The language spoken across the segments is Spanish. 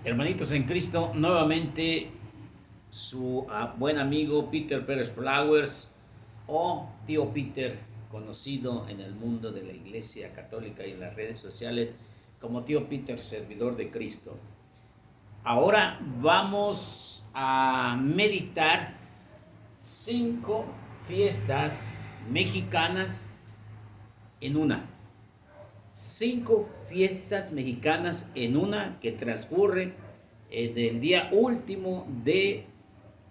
Hermanitos en Cristo, nuevamente su buen amigo Peter Pérez Flowers o tío Peter, conocido en el mundo de la Iglesia Católica y en las redes sociales como tío Peter, servidor de Cristo. Ahora vamos a meditar 5 fiestas mexicanas en una. 5 fiestas mexicanas en una que transcurren del día último de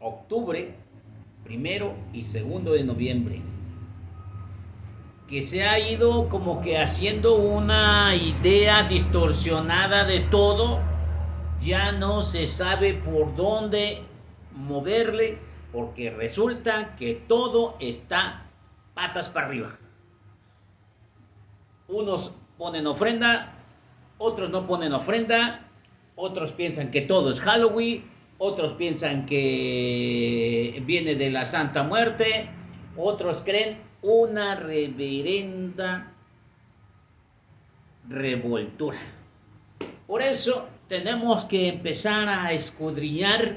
octubre, 1 y 2 de noviembre, que se ha ido como que haciendo una idea distorsionada de todo. Ya no se sabe por dónde moverle, porque resulta que todo está patas para arriba. Unos ponen ofrenda, otros no ponen ofrenda, otros piensan que todo es Halloween, otros piensan que viene de la Santa Muerte, otros creen una reverenda revoltura. Por eso tenemos que empezar a escudriñar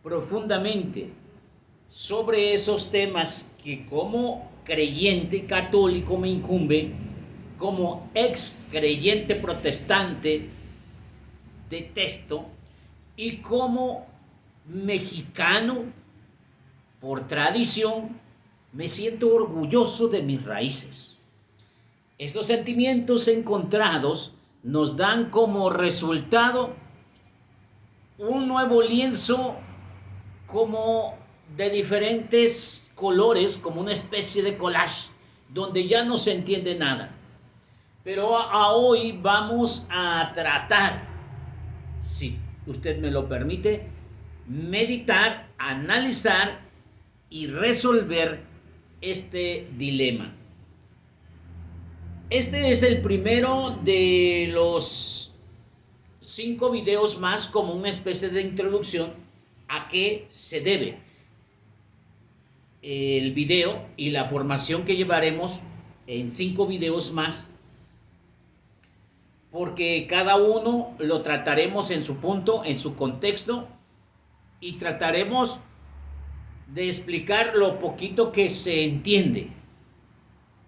profundamente sobre esos temas que como creyente católico me incumbe, como ex creyente protestante detesto, y como mexicano por tradición me siento orgulloso de mis raíces. Estos sentimientos encontrados nos dan como resultado un nuevo lienzo como de diferentes colores, como una especie de collage, donde ya no se entiende nada. Pero hoy vamos a tratar, si usted me lo permite, meditar, analizar y resolver este dilema. Este es el primero de los 5 videos más, como una especie de introducción a qué se debe el video y la formación que llevaremos en 5 videos más, porque cada uno lo trataremos en su punto, en su contexto, y trataremos de explicar lo poquito que se entiende,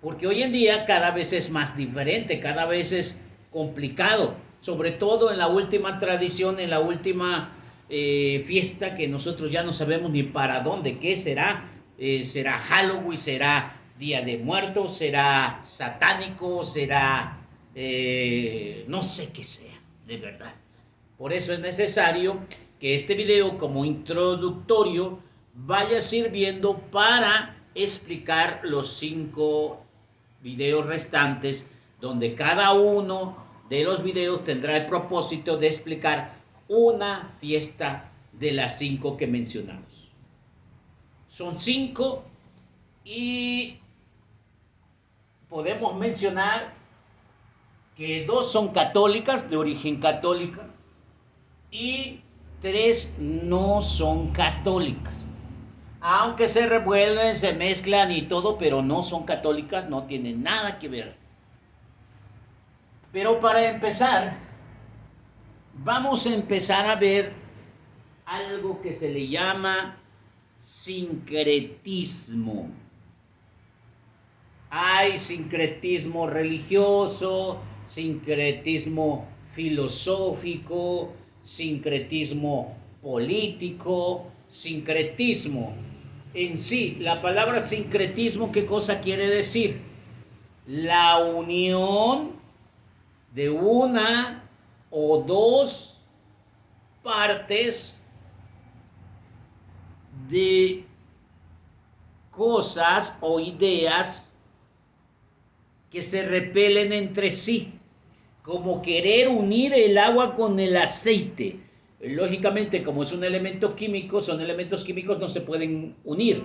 porque hoy en día cada vez es más diferente, cada vez es complicado, sobre todo en la última tradición, en la última fiesta, que nosotros ya no sabemos ni para dónde, qué será. Será Halloween, será Día de Muertos, será satánico, será no sé qué sea, de verdad. Por eso es necesario que este video, como introductorio, vaya sirviendo para explicar los 5 videos restantes, donde cada uno de los videos tendrá el propósito de explicar una fiesta de las 5 que mencionamos. Son 5 y podemos mencionar que 2 son católicas, de origen católica, y 3 no son católicas. Aunque se revuelven, se mezclan y todo, pero no son católicas, no tienen nada que ver. Pero para empezar, vamos a empezar a ver algo que se le llama sincretismo. Hay sincretismo religioso, sincretismo filosófico, sincretismo político, sincretismo. En sí, la palabra sincretismo, ¿qué cosa quiere decir? La unión de una o dos partes de cosas o ideas que se repelen entre sí, como querer unir el agua con el aceite. Lógicamente, como es un elemento químico, son elementos químicos, no se pueden unir.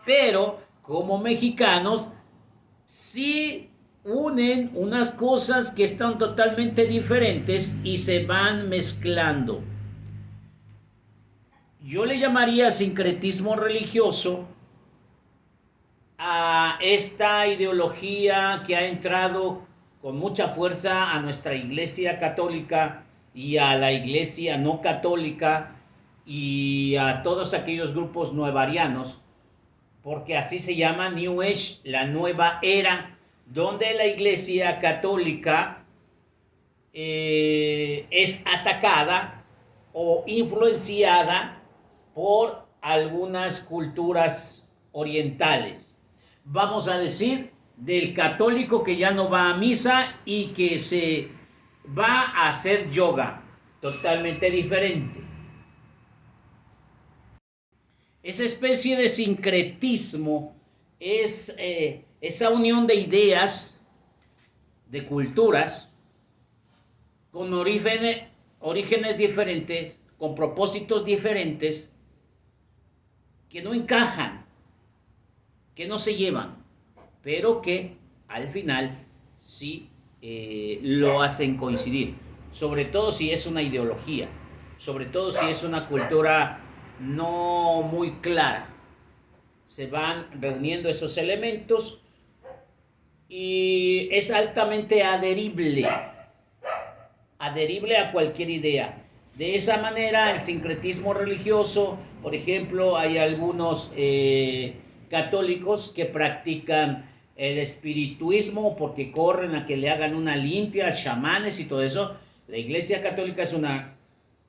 Pero como mexicanos, sí unen unas cosas que están totalmente diferentes y se van mezclando. Yo le llamaría sincretismo religioso a esta ideología que ha entrado con mucha fuerza a nuestra Iglesia Católica y a la iglesia no católica y a todos aquellos grupos nuevarianos, porque así se llama New Age, la nueva era, donde la iglesia católica es atacada o influenciada por algunas culturas orientales. Vamos a decir, del católico que ya no va a misa y que se va a hacer yoga, totalmente diferente. Esa especie de sincretismo es esa unión de ideas, de culturas, con orígenes diferentes, con propósitos diferentes, que no encajan, que no se llevan, pero que al final sí lo hacen coincidir, sobre todo si es una ideología, sobre todo si es una cultura no muy clara. Se van reuniendo esos elementos y es altamente adherible a cualquier idea. De esa manera, el sincretismo religioso, por ejemplo, hay algunos católicos que practican el espirituismo porque corren a que le hagan una limpia, chamanes y todo eso. La Iglesia Católica es una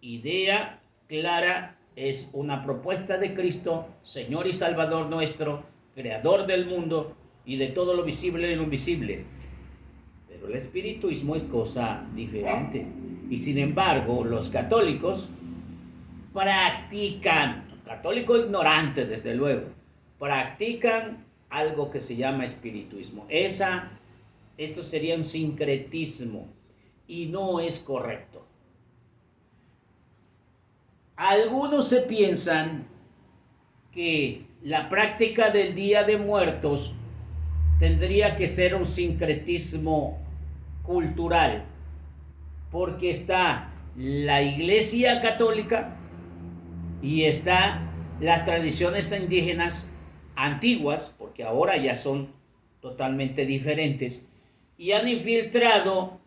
idea clara, es una propuesta de Cristo, Señor y Salvador nuestro, Creador del mundo y de todo lo visible y lo invisible. Pero el espiritismo es cosa diferente. Y sin embargo, los católicos practican, católico ignorante desde luego, practican algo que se llama espiritismo. Eso sería un sincretismo y no es correcto. Algunos se piensan que la práctica del Día de Muertos tendría que ser un sincretismo cultural, porque está la Iglesia Católica y está las tradiciones indígenas antiguas, porque ahora ya son totalmente diferentes, y han infiltrado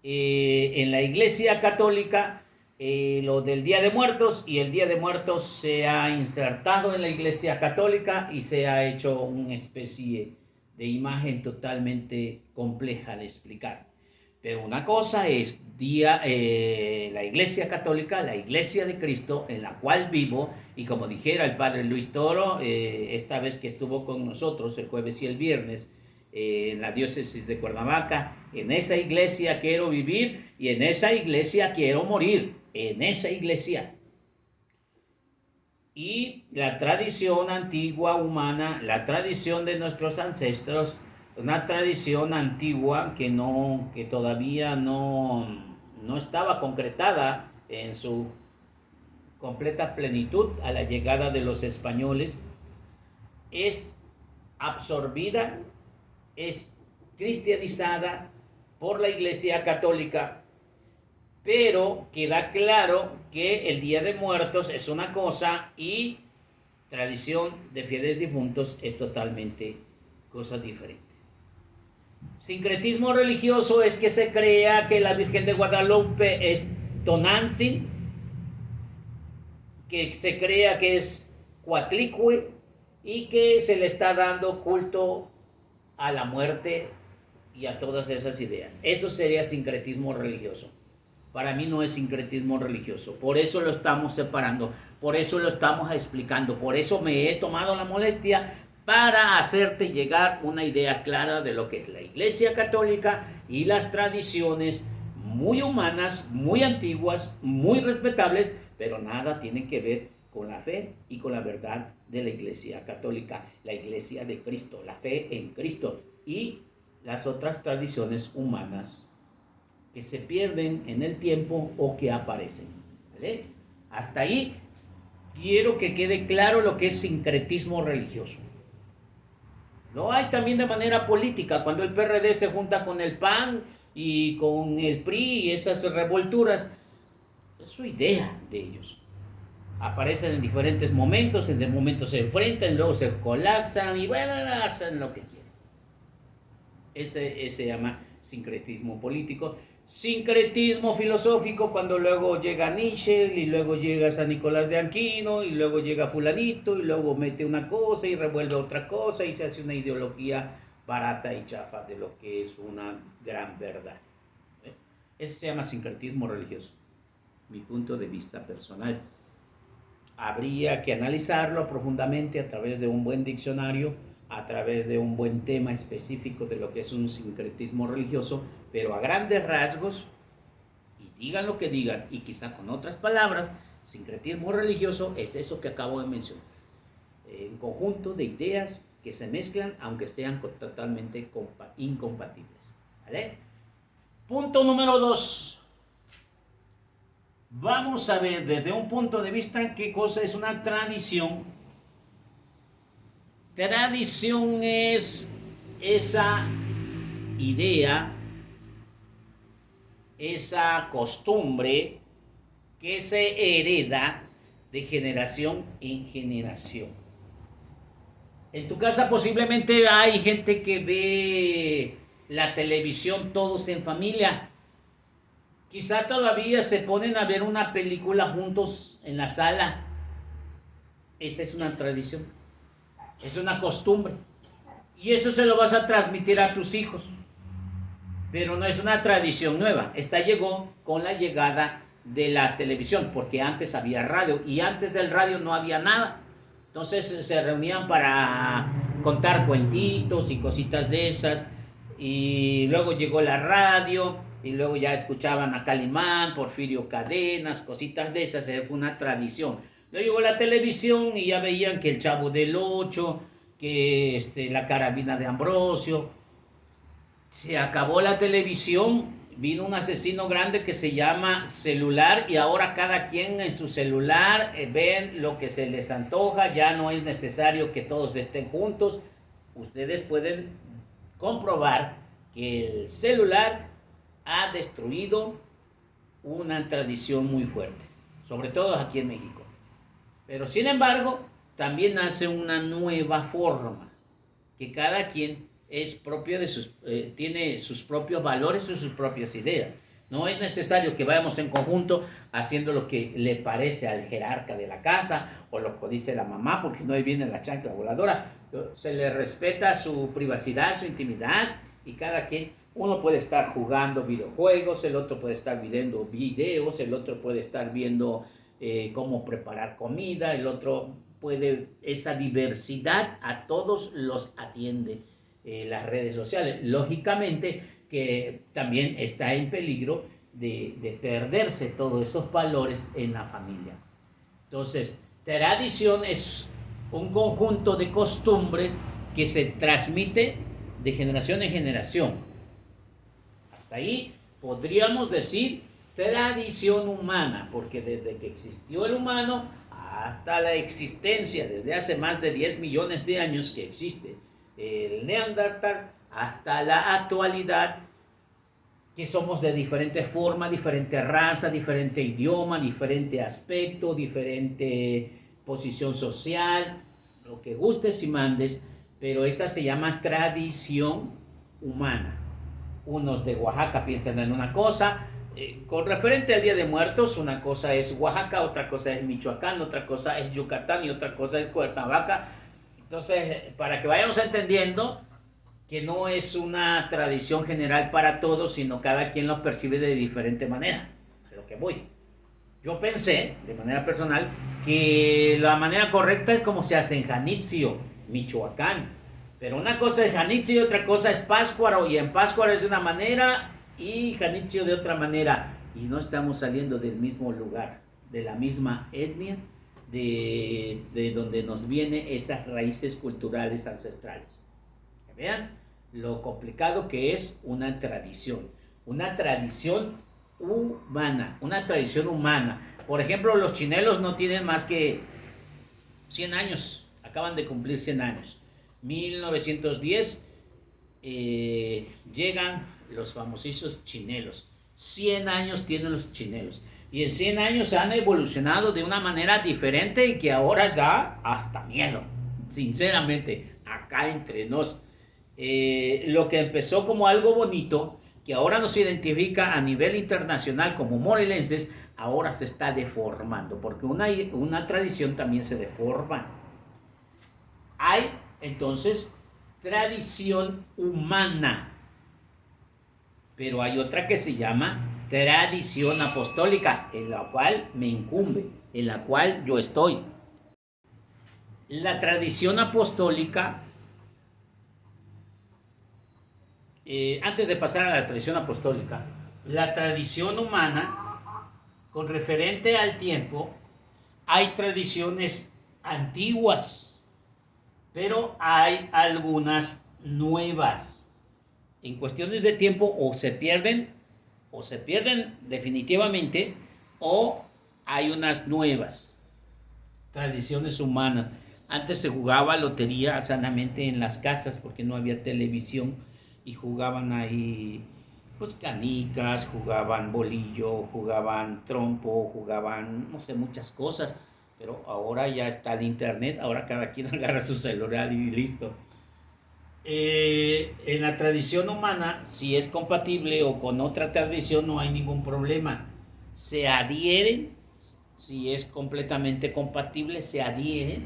en la Iglesia Católica lo del Día de Muertos, y el Día de Muertos se ha insertado en la Iglesia Católica y se ha hecho una especie de imagen totalmente compleja de explicar. Pero una cosa es la Iglesia Católica, la Iglesia de Cristo, en la cual vivo, y como dijera el Padre Luis Toro, esta vez que estuvo con nosotros el jueves y el viernes, en la diócesis de Cuernavaca, en esa iglesia quiero vivir y en esa iglesia quiero morir, en esa iglesia. Y la tradición antigua humana, la tradición de nuestros ancestros, una tradición antigua que todavía no estaba concretada en su completa plenitud a la llegada de los españoles, es absorbida, es cristianizada por la Iglesia Católica, pero queda claro que el Día de Muertos es una cosa y tradición de fieles difuntos es totalmente cosa diferente. Sincretismo religioso es que se crea que la Virgen de Guadalupe es Tonantzin, que se crea que es Coatlicue y que se le está dando culto a la muerte y a todas esas ideas. Eso sería sincretismo religioso. Para mí no es sincretismo religioso. Por eso lo estamos separando, por eso lo estamos explicando, por eso me he tomado la molestia para hacerte llegar una idea clara de lo que es la Iglesia Católica y las tradiciones muy humanas, muy antiguas, muy respetables, pero nada tiene que ver con la fe y con la verdad de la Iglesia Católica, la Iglesia de Cristo, la fe en Cristo y las otras tradiciones humanas que se pierden en el tiempo o que aparecen. ¿Vale? Hasta ahí quiero que quede claro lo que es sincretismo religioso. Lo hay también de manera política, cuando el PRD se junta con el PAN y con el PRI y esas revolturas. Es su idea de ellos. Aparecen en diferentes momentos, en el momento se enfrentan, luego se colapsan y bueno, hacen lo que quieren. Ese se llama sincretismo político. Sincretismo filosófico cuando luego llega Nietzsche y luego llega San Nicolás de Aquino y luego llega fulanito y luego mete una cosa y revuelve otra cosa y se hace una ideología barata y chafa de lo que es una gran verdad. Eso se llama sincretismo religioso, mi punto de vista personal. Habría que analizarlo profundamente a través de un buen diccionario, a través de un buen tema específico de lo que es un sincretismo religioso, pero a grandes rasgos, y digan lo que digan, y quizá con otras palabras, sincretismo religioso es eso que acabo de mencionar. Un conjunto de ideas que se mezclan aunque sean totalmente incompatibles. ¿Vale? Punto número 2. Vamos a ver desde un punto de vista qué cosa es una tradición. Tradición es esa idea, esa costumbre que se hereda de generación en generación. En tu casa posiblemente hay gente que ve la televisión todos en familia. Quizá todavía se ponen a ver una película juntos en la sala. Esa es una tradición. Es una costumbre. Y eso se lo vas a transmitir a tus hijos. Pero no es una tradición nueva. Esta llegó con la llegada de la televisión, porque antes había radio y antes del radio no había nada. Entonces se reunían para contar cuentitos y cositas de esas. Y luego llegó la radio y luego ya escuchaban a Calimán, Porfirio Cadenas, cositas de esas. Fue una tradición. Luego llegó la televisión y ya veían que el Chavo del Ocho, que la carabina de Ambrosio. Se acabó la televisión, vino un asesino grande que se llama celular y ahora cada quien en su celular ven lo que se les antoja, ya no es necesario que todos estén juntos. Ustedes pueden comprobar que el celular ha destruido una tradición muy fuerte, sobre todo aquí en México. Pero sin embargo, también hace una nueva forma, que cada quien es propio de tiene sus propios valores y sus propias ideas. No es necesario que vayamos en conjunto haciendo lo que le parece al jerarca de la casa o lo que dice la mamá, porque no ahí viene la chancla voladora. Se le respeta su privacidad, su intimidad, y cada quien, uno puede estar jugando videojuegos, el otro puede estar viendo videos, el otro puede estar viendo cómo preparar comida, el otro puede, esa diversidad a todos los atiende las redes sociales. Lógicamente que también está en peligro de perderse todos esos valores en la familia. Entonces, tradición es un conjunto de costumbres que se transmite de generación en generación. Hasta ahí podríamos decir tradición humana, porque desde que existió el humano hasta la existencia, desde hace más de 10 millones de años que existe el Neandertal, hasta la actualidad, que somos de diferente forma, diferente raza, diferente idioma, diferente aspecto, diferente posición social, lo que gustes y mandes, pero esa se llama tradición humana. Unos de Oaxaca piensan en una cosa, con referente al Día de Muertos, una cosa es Oaxaca, otra cosa es Michoacán, otra cosa es Yucatán y otra cosa es Cuernavaca. Entonces, para que vayamos entendiendo que no es una tradición general para todos, sino cada quien lo percibe de diferente manera. A lo que voy. Yo pensé, de manera personal, que la manera correcta es como se hace en Janitzio, Michoacán. Pero una cosa es Janitzio y otra cosa es Pátzcuaro, y en Pátzcuaro es de una manera y Janitzio de otra manera. Y no estamos saliendo del mismo lugar, de la misma etnia, de donde nos vienen esas raíces culturales ancestrales. Que vean lo complicado que es una tradición humana, una tradición humana. Por ejemplo, los chinelos no tienen más que 100 años, acaban de cumplir 100 años. 1910 llegan los famosísimos chinelos. 100 años tienen los chinelos. Y en 100 años han evolucionado de una manera diferente y que ahora da hasta miedo. Sinceramente, acá entre nos. Lo que empezó como algo bonito, que ahora nos identifica a nivel internacional como morelenses, ahora se está deformando, porque una tradición también se deforma. Hay entonces tradición humana, pero hay otra que se llama tradición apostólica, en la cual me incumbe, en la cual yo estoy. La tradición apostólica, antes de pasar a la tradición apostólica, la tradición humana, con referente al tiempo, hay tradiciones antiguas, pero hay algunas nuevas. En cuestiones de tiempo o se pierden definitivamente, o hay unas nuevas tradiciones humanas. Antes se jugaba lotería sanamente en las casas porque no había televisión y jugaban ahí pues canicas, jugaban bolillo, jugaban trompo, jugaban no sé muchas cosas, pero ahora ya está el internet, ahora cada quien agarra su celular y listo. En la tradición humana, si es compatible o con otra tradición, no hay ningún problema. Se adhieren, si es completamente compatible, se adhieren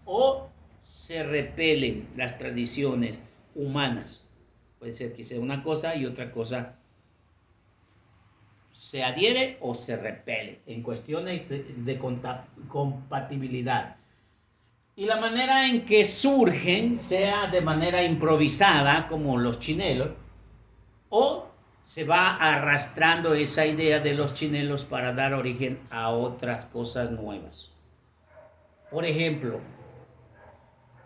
o se repelen las tradiciones humanas. Puede ser que sea una cosa y otra cosa se adhiere o se repele en cuestiones de compatibilidad. Y la manera en que surgen, sea de manera improvisada, como los chinelos, o se va arrastrando esa idea de los chinelos para dar origen a otras cosas nuevas. Por ejemplo,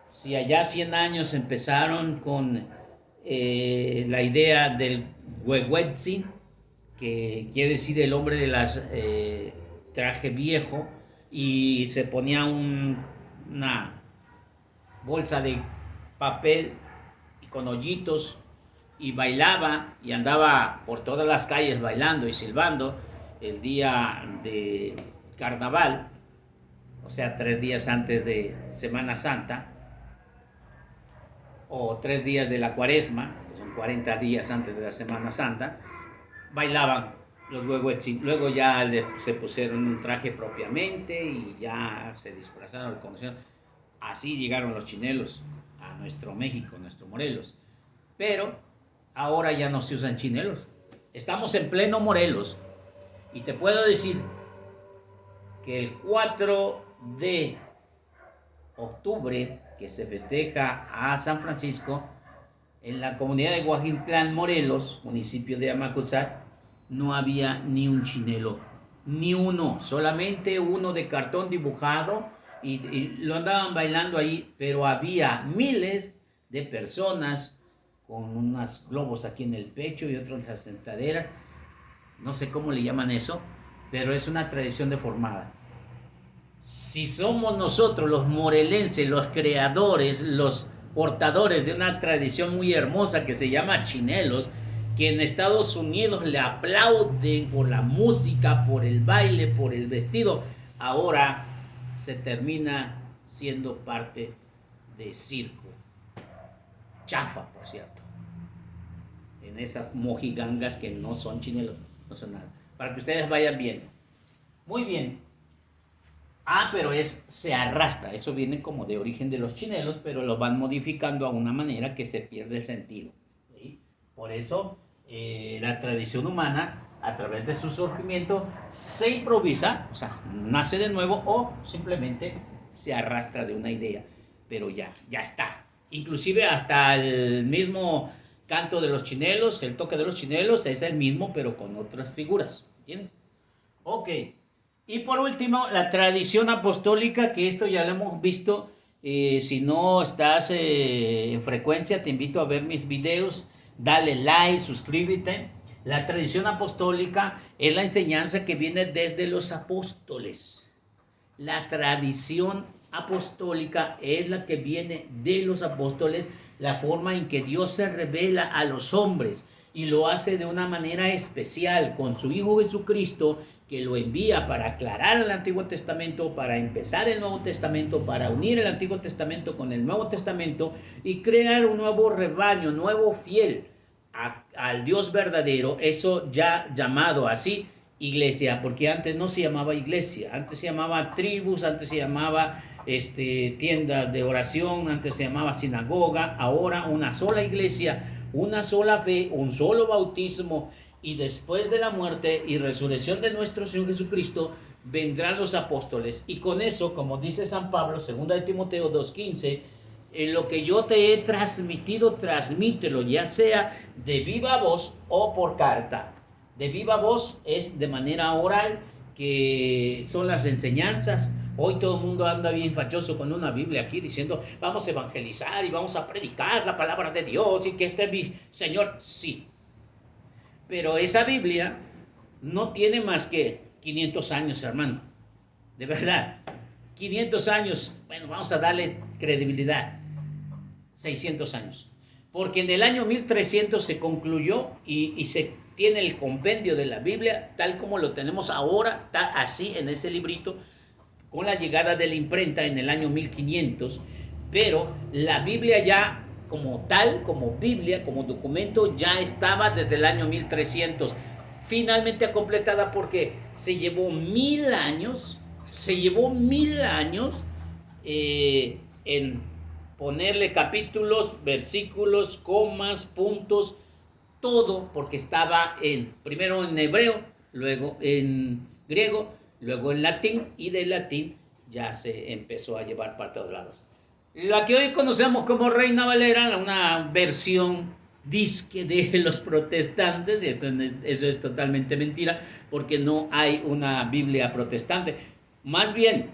si allá 100 años empezaron con la idea del Huehuetzin, que quiere decir el hombre de las traje viejo, y se ponía una bolsa de papel y con hoyitos y bailaba y andaba por todas las calles bailando y silbando el día de carnaval, o sea 3 días antes de Semana Santa o 3 días de la Cuaresma, que son 40 días antes de la Semana Santa, bailaban los huehuetzin. Luego ya se pusieron un traje propiamente y ya se disfrazaron, reconocieron. Así llegaron los chinelos a nuestro México, nuestro Morelos. Pero ahora ya no se usan chinelos. Estamos en pleno Morelos y te puedo decir que el 4 de octubre, que se festeja a San Francisco, en la comunidad de Guajitlán, Morelos, municipio de Amacuzac, no había ni un chinelo, ni uno, solamente uno de cartón dibujado y lo andaban bailando ahí, pero había miles de personas con unos globos aquí en el pecho y otros en las sentaderas, no sé cómo le llaman eso, pero es una tradición deformada. Si somos nosotros los morelenses, los creadores, los portadores de una tradición muy hermosa que se llama chinelos, que en Estados Unidos le aplauden por la música, por el baile, por el vestido, ahora se termina siendo parte de circo. Chafa, por cierto. En esas mojigangas que no son chinelos, no son nada. Para que ustedes vayan viendo. Muy bien. Pero se arrastra, eso viene como de origen de los chinelos, pero lo van modificando a una manera que se pierde el sentido. ¿Sí? Por eso la tradición humana, a través de su surgimiento, se improvisa, o sea, nace de nuevo o simplemente se arrastra de una idea, pero ya está. Inclusive hasta el mismo canto de los chinelos, el toque de los chinelos es el mismo, pero con otras figuras, ¿entiendes? Ok. Y por último, la tradición apostólica, que esto ya lo hemos visto. Si no estás en frecuencia, te invito a ver mis videos, dale like, suscríbete. La tradición apostólica es la enseñanza que viene desde los apóstoles. La tradición apostólica es la que viene de los apóstoles, la forma en que Dios se revela a los hombres y lo hace de una manera especial con su Hijo Jesucristo, que lo envía para aclarar el Antiguo Testamento, para empezar el Nuevo Testamento, para unir el Antiguo Testamento con el Nuevo Testamento y crear un nuevo rebaño, nuevo fiel, al Dios verdadero, eso ya llamado así iglesia, porque antes no se llamaba iglesia, antes se llamaba tribus, antes se llamaba tiendas de oración, antes se llamaba sinagoga, ahora una sola iglesia, una sola fe, un solo bautismo, y después de la muerte y resurrección de nuestro Señor Jesucristo vendrán los apóstoles, y con eso, como dice San Pablo, 2 de Timoteo 2:15, lo que yo te he transmitido, transmítelo, ya sea de viva voz o por carta. De viva voz es de manera oral, que son las enseñanzas. Hoy todo el mundo anda bien fachoso con una Biblia aquí diciendo, vamos a evangelizar y vamos a predicar la palabra de Dios y que este es mi Señor. Sí, pero esa Biblia no tiene más que 500 años, hermano. De verdad, 500 años. Bueno, vamos a darle credibilidad. 600 años. Porque en el año 1300 se concluyó y se tiene el compendio de la Biblia tal como lo tenemos ahora, está así en ese librito, con la llegada de la imprenta en el año 1500. Pero la Biblia ya como tal, como Biblia, como documento, ya estaba desde el año 1300. Finalmente completada porque se llevó 1000 años, en ponerle capítulos, versículos, comas, puntos, todo, porque estaba primero en hebreo, luego en griego, luego en latín, y del latín ya se empezó a llevar para todos lados. La que hoy conocemos como Reina Valera, una versión disque de los protestantes, y eso es totalmente mentira, porque no hay una Biblia protestante. Más bien,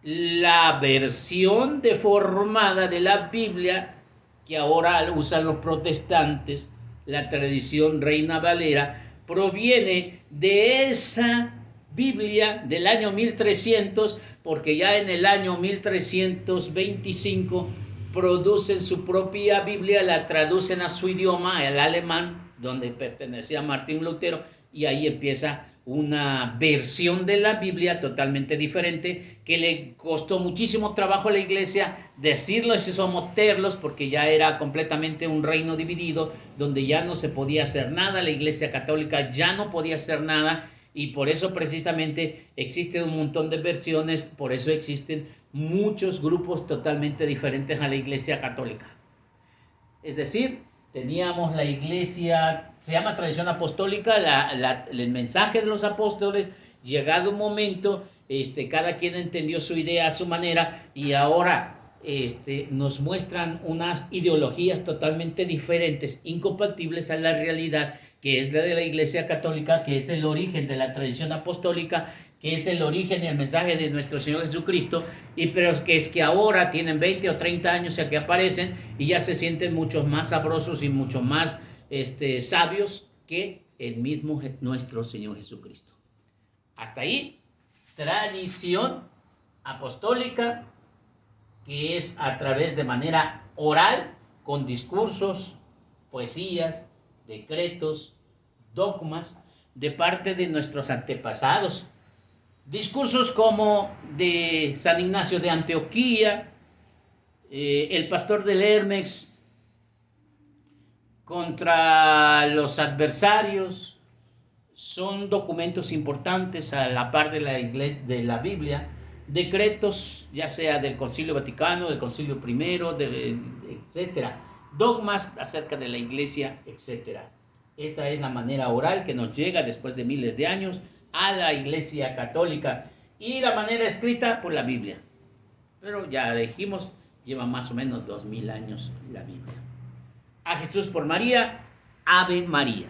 la versión deformada de la Biblia que ahora usan los protestantes, la tradición Reina Valera, proviene de esa Biblia del año 1300, porque ya en el año 1325 producen su propia Biblia, la traducen a su idioma, el alemán, donde pertenecía Martín Lutero, y ahí empieza una versión de la Biblia totalmente diferente, que le costó muchísimo trabajo a la iglesia decirlos y someterlos, porque ya era completamente un reino dividido, donde ya no se podía hacer nada, la iglesia católica ya no podía hacer nada, y por eso precisamente existe un montón de versiones, por eso existen muchos grupos totalmente diferentes a la iglesia católica. Es decir, teníamos la iglesia, se llama tradición apostólica, el mensaje de los apóstoles. Llegado un momento, cada quien entendió su idea a su manera, y ahora nos muestran unas ideologías totalmente diferentes, incompatibles a la realidad, que es la de la iglesia católica, que es el origen de la tradición apostólica, que es el origen y el mensaje de nuestro Señor Jesucristo, pero es que ahora tienen 20 o 30 años ya que aparecen, y ya se sienten mucho más sabrosos y mucho más sabios que el mismo nuestro Señor Jesucristo. Hasta ahí, tradición apostólica, que es a través de manera oral, con discursos, poesías, decretos, dogmas, de parte de nuestros antepasados. Discursos como de San Ignacio de Antioquía, el pastor del Hermes contra los adversarios, son documentos importantes a la par de la iglesia, de la Biblia. Decretos, ya sea del Concilio Vaticano, del Concilio I, etcétera. Dogmas acerca de la iglesia, etcétera. Esa es la manera oral que nos llega después de miles de años a la iglesia católica, y la manera escrita por la Biblia. Pero ya dijimos, lleva más o menos 2000 años la Biblia. A Jesús por María, Ave María.